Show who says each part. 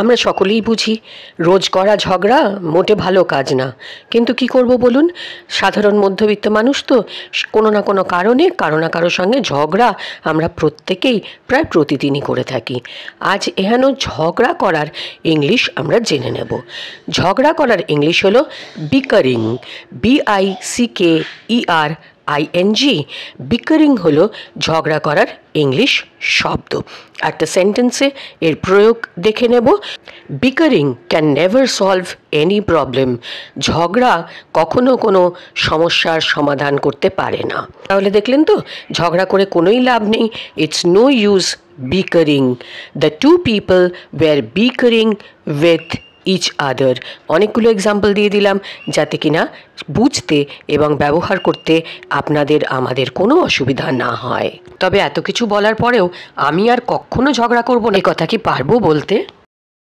Speaker 1: আমরা সকলেই বুঝি রোজ করা ঝগড়া মোটে ভালো কাজ না, কিন্তু কি করব বলুন, সাধারণ মধ্যবিত্ত মানুষ তো কোনো না কোনো কারণে কারো না কারোর সঙ্গে ঝগড়া আমরা প্রত্যেকেই প্রায় প্রতিদিনই করে থাকি। আজ এহেন ঝগড়া করার ইংলিশ আমরা জেনে নেব। ঝগড়া করার ইংলিশ হলো বিকারিং, BICKERING। বিকারিং হলো ঝগড়া করার ইংলিশ শব্দ। একটা সেন্টেন্সে এর প্রয়োগ দেখে নেব। বিকারিং can never solve any problem. ঝগড়া কখনো কোনো সমস্যার সমাধান করতে পারে না। তাহলে দেখলেন তো, ঝগড়া করে কোনোই লাভ নেই। It's no use bickering. The two people were bickering with each other. অনেকগুলো এক্সাম্পল দিয়ে দিলাম যাতে কিনা বুঝতে এবং ব্যবহার করতে আপনাদের আমাদের কোনো অসুবিধা না হয়। তবে এত কিছু বলার পরেও আমি আর কখনো ঝগড়া করব না, এ কথা কি পারবো বলতে?